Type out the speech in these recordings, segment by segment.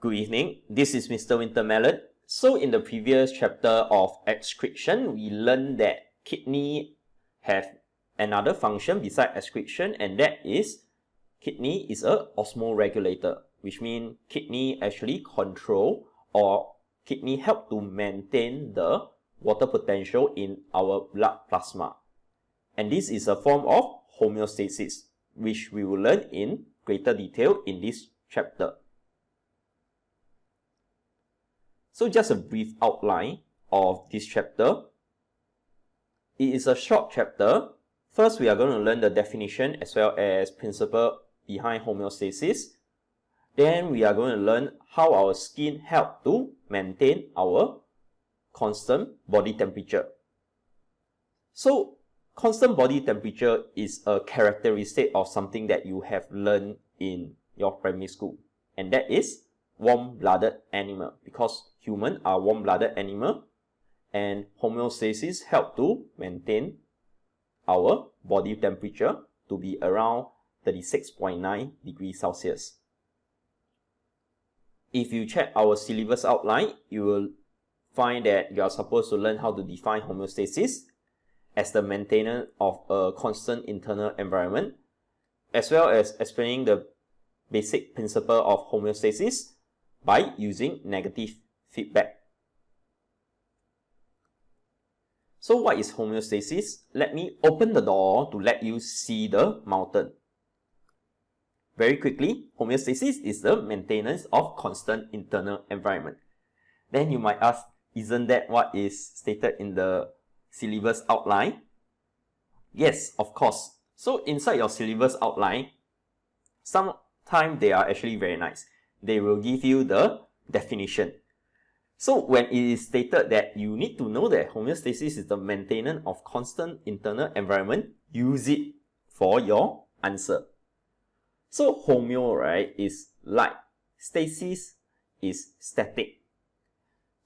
Good evening, this is Mr. Wintermelon. So in the previous chapter of excretion, we learned that kidney have another function besides excretion, and that is kidney is a osmoregulator, which means kidney actually control or kidney help to maintain the water potential in our blood plasma. And this is a form of homeostasis, which we will learn in greater detail in this chapter. So just a brief outline of this chapter. It is a short chapter. First, we are going to learn the definition as well as principle behind homeostasis. Then we are going to learn how our skin helps to maintain our constant body temperature. So, constant body temperature is a characteristic of something that you have learned in your primary school, and that is warm-blooded animal, because humans are warm-blooded animal, and homeostasis help to maintain our body temperature to be around 36.9 degrees Celsius. If you check our syllabus outline, you will find that you are supposed to learn how to define homeostasis as the maintenance of a constant internal environment, as well as explaining the basic principle of homeostasis by using negative feedback. So what is homeostasis? Let me open the door to let you see the mountain. Very quickly, homeostasis is the maintenance of constant internal environment. Then you might ask, isn't that what is stated in the syllabus outline? Yes, of course. So inside your syllabus outline, sometimes they are actually very nice. They will give you the definition. So when it is stated that you need to know that homeostasis is the maintenance of constant internal environment, use it for your answer. So homeo, right, is like. Stasis is static.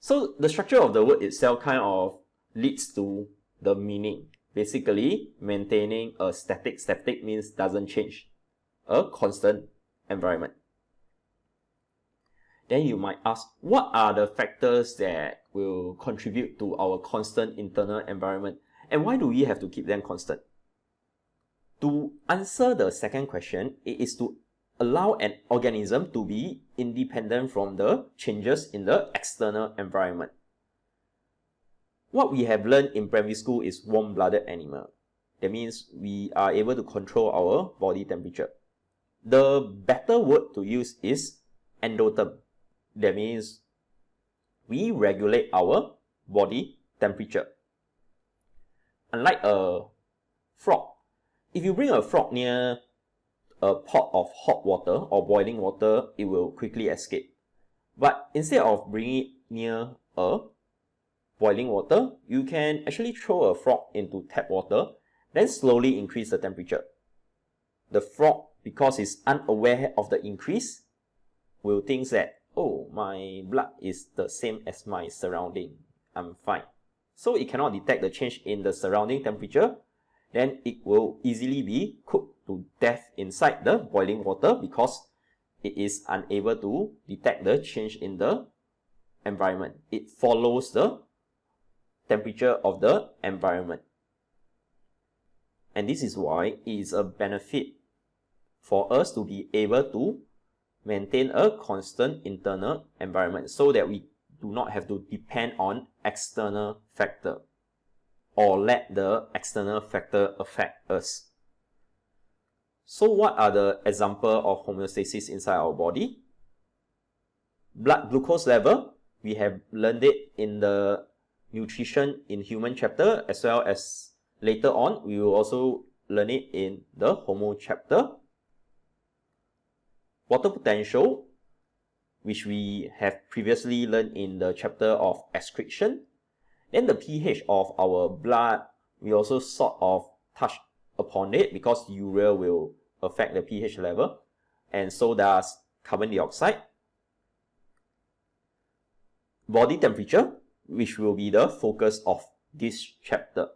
So the structure of the word itself kind of leads to the meaning. Basically, maintaining a static. Static means doesn't change. A constant environment. Then you might ask, what are the factors that will contribute to our constant internal environment? And why do we have to keep them constant? To answer the second question, it is to allow an organism to be independent from the changes in the external environment. What we have learned in primary school is warm-blooded animal. That means we are able to control our body temperature. The better word to use is endotherm. That means we regulate our body temperature. Unlike a frog, if you bring a frog near a pot of hot water or boiling water, it will quickly escape. But instead of bringing it near a boiling water, you can actually throw a frog into tap water, then slowly increase the temperature. The frog, because it's unaware of the increase, will think that, oh, my blood is the same as my surrounding, I'm fine. So it cannot detect the change in the surrounding temperature, then it will easily be cooked to death inside the boiling water because it is unable to detect the change in the environment. It follows the temperature of the environment. And this is why it is a benefit for us to be able to maintain a constant internal environment so that we do not have to depend on external factor or let the external factor affect us. So what are the examples of homeostasis inside our body? Blood glucose level, we have learned it in the nutrition in human chapter, as well as later on we will also learn it in the homo chapter. Water potential, which we have previously learned in the chapter of excretion. Then the pH of our blood, we also sort of touch upon it because urea will affect the pH level, and so does carbon dioxide. Body temperature, which will be the focus of this chapter.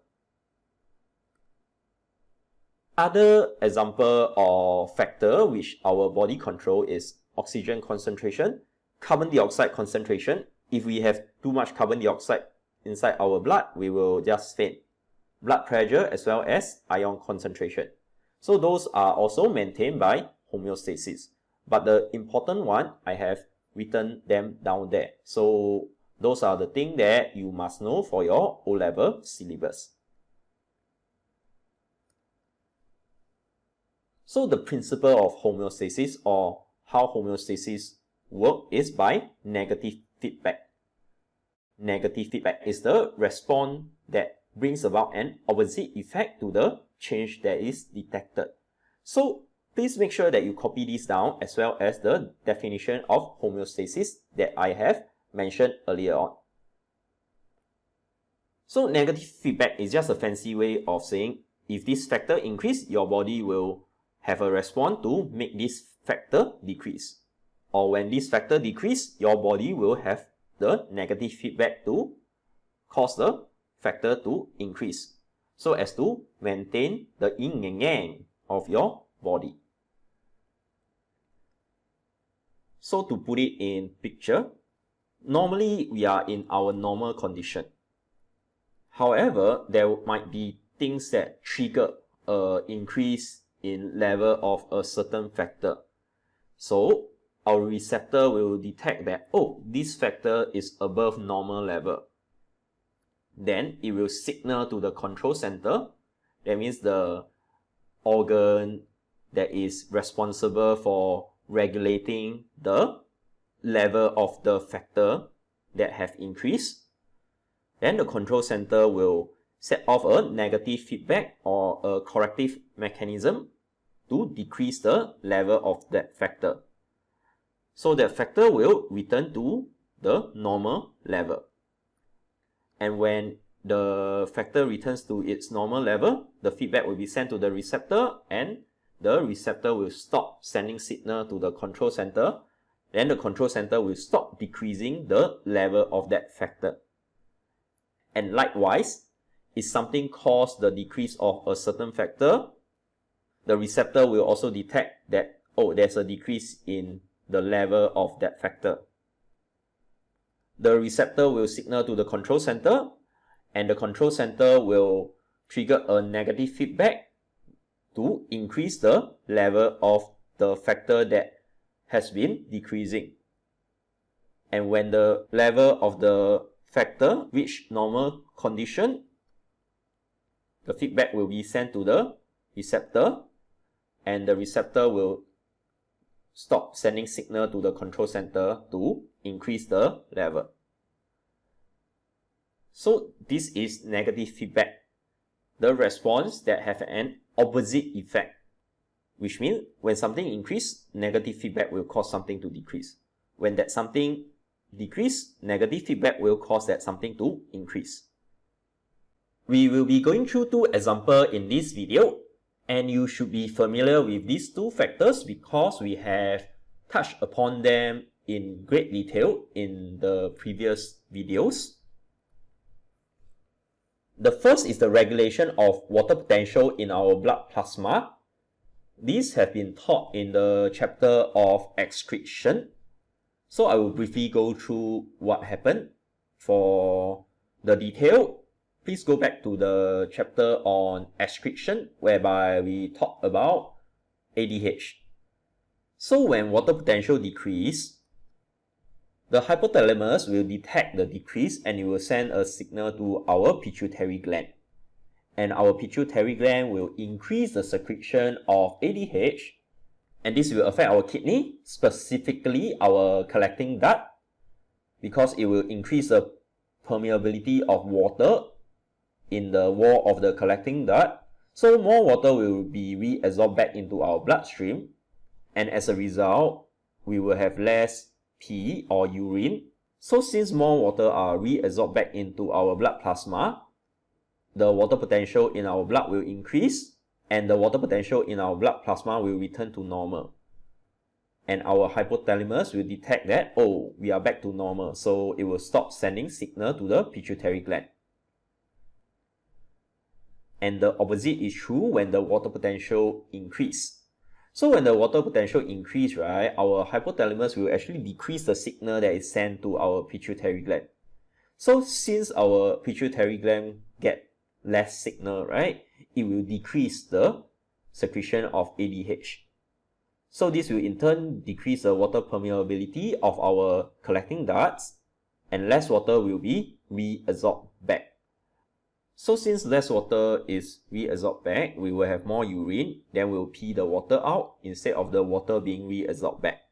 Other example or factor which our body control is oxygen concentration, carbon dioxide concentration. If we have too much carbon dioxide inside our blood, we will just faint. Blood pressure as well as ion concentration. So those are also maintained by homeostasis. But the important one, I have written them down there. So those are the things that you must know for your O-level syllabus. So the principle of homeostasis, or how homeostasis works, is by negative feedback. Negative feedback is the response that brings about an opposite effect to the change that is detected. So please make sure that you copy this down, as well as the definition of homeostasis that I have mentioned earlier on. So negative feedback is just a fancy way of saying if this factor increase, your body will have a response to make this factor decrease. Or when this factor decrease, your body will have the negative feedback to cause the factor to increase, so as to maintain the yin and yang of your body. So to put it in picture, normally we are in our normal condition. However, there might be things that trigger an increase in level of a certain factor. So our receptor will detect that, oh, this factor is above normal level. Then it will signal to the control center. That means the organ that is responsible for regulating the level of the factor that have increased. Then the control center will set off a negative feedback or a corrective mechanism to decrease the level of that factor. So that factor will return to the normal level. And when the factor returns to its normal level, the feedback will be sent to the receptor, and the receptor will stop sending signal to the control center. Then the control center will stop decreasing the level of that factor. And likewise, if something causes the decrease of a certain factor, the receptor will also detect that, oh, there's a decrease in the level of that factor. The receptor will signal to the control center, and the control center will trigger a negative feedback to increase the level of the factor that has been decreasing. And when the level of the factor reach normal condition, the feedback will be sent to the receptor, and the receptor will stop sending signal to the control center to increase the level. So this is negative feedback, the response that have an opposite effect, which means when something increases, negative feedback will cause something to decrease. When that something decrease, negative feedback will cause that something to increase. We will be going through two examples in this video, and you should be familiar with these two factors because we have touched upon them in great detail in the previous videos. The first is the regulation of water potential in our blood plasma. These have been taught in the chapter of excretion. So I will briefly go through what happened. For the detail, please go back to the chapter on excretion, whereby we talk about ADH. So when water potential decrease, the hypothalamus will detect the decrease and it will send a signal to our pituitary gland. And our pituitary gland will increase the secretion of ADH, and this will affect our kidney, specifically our collecting duct, because it will increase the permeability of water in the wall of the collecting duct. So more water will be reabsorbed back into our bloodstream, and as a result, we will have less pee or urine. So since more water are reabsorbed back into our blood plasma, the water potential in our blood will increase, and the water potential in our blood plasma will return to normal. And our hypothalamus will detect that, oh, we are back to normal, so it will stop sending signal to the pituitary gland. And the opposite is true when the water potential increase. So when the water potential increase, right, our hypothalamus will actually decrease the signal that is sent to our pituitary gland. So since our pituitary gland get less signal, right, it will decrease the secretion of ADH. So this will in turn decrease the water permeability of our collecting ducts, and less water will be reabsorbed back. So since less water is reabsorbed back, we will have more urine, then we'll pee the water out instead of the water being reabsorbed back.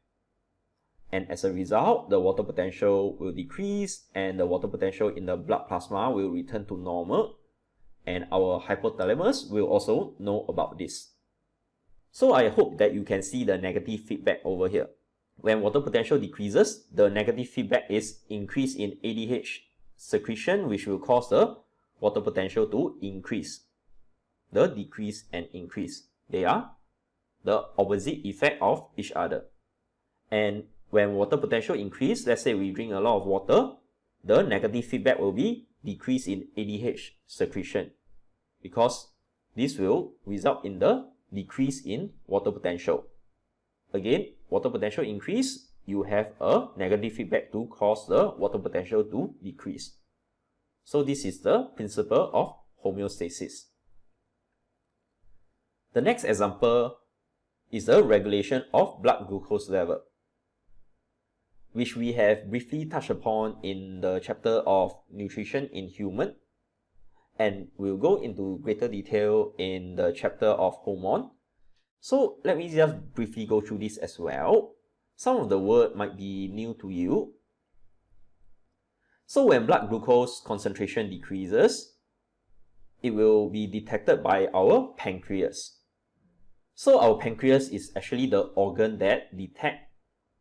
And as a result, the water potential will decrease and the water potential in the blood plasma will return to normal, and our hypothalamus will also know about this. So I hope that you can see the negative feedback over here. When water potential decreases, the negative feedback is increase in ADH secretion, which will cause the water potential to increase. The decrease and increase, they are the opposite effect of each other. And when water potential increase, let's say we drink a lot of water, the negative feedback will be decrease in ADH secretion, because this will result in the decrease in water potential. Again, water potential increase, you have a negative feedback to cause the water potential to decrease. So this is the principle of homeostasis. The next example is the regulation of blood glucose level, which we have briefly touched upon in the chapter of nutrition in human, and we'll go into greater detail in the chapter of hormone. So let me just briefly go through this as well. Some of the word might be new to you. So when blood glucose concentration decreases, it will be detected by our pancreas. So our pancreas is actually the organ that detects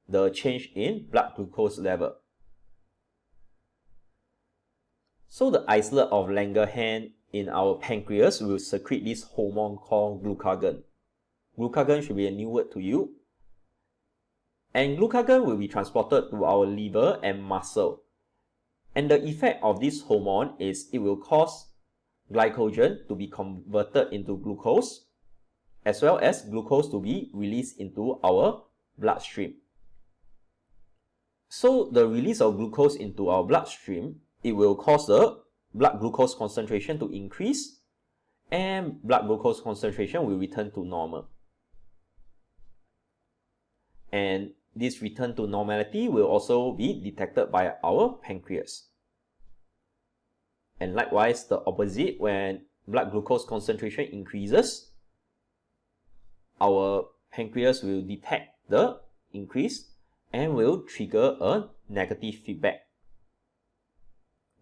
the change in blood glucose level. So the isolate of Langerhans in our pancreas will secrete this hormone called glucagon. Glucagon should be a new word to you. And glucagon will be transported to our liver and muscle. And the effect of this hormone is it will cause glycogen to be converted into glucose, as well as glucose to be released into our bloodstream. So the release of glucose into our bloodstream, it will cause the blood glucose concentration to increase, and blood glucose concentration will return to normal. And this return to normality will also be detected by our pancreas. And likewise, the opposite, when blood glucose concentration increases, our pancreas will detect the increase and will trigger a negative feedback.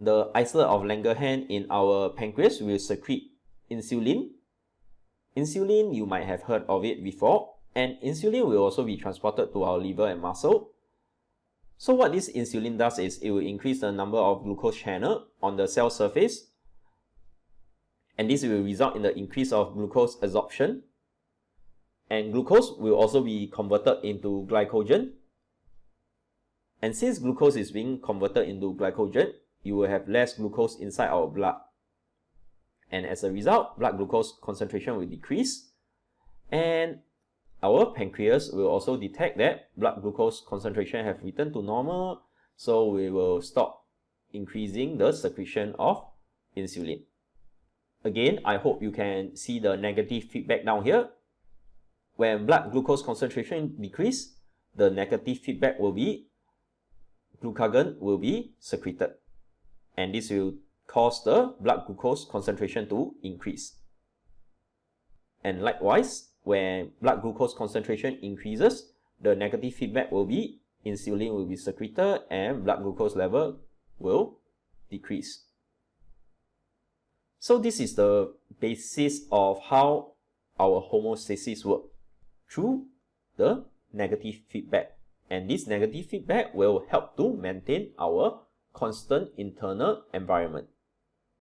The isolate of Langerhans in our pancreas will secrete insulin. Insulin, you might have heard of it before, and insulin will also be transported to our liver and muscle. So what this insulin does is it will increase the number of glucose channels on the cell surface, and this will result in the increase of glucose absorption, and glucose will also be converted into glycogen. And since glucose is being converted into glycogen, you will have less glucose inside our blood. And as a result, blood glucose concentration will decrease, and our pancreas will also detect that blood glucose concentration have returned to normal, so we will stop increasing the secretion of insulin. Again, I hope you can see the negative feedback down here. When blood glucose concentration decrease, the negative feedback will be glucagon will be secreted, and this will cause the blood glucose concentration to increase. And likewise, when blood glucose concentration increases, the negative feedback will be insulin will be secreted and blood glucose level will decrease. So this is the basis of how our homeostasis works, through the negative feedback. And this negative feedback will help to maintain our constant internal environment.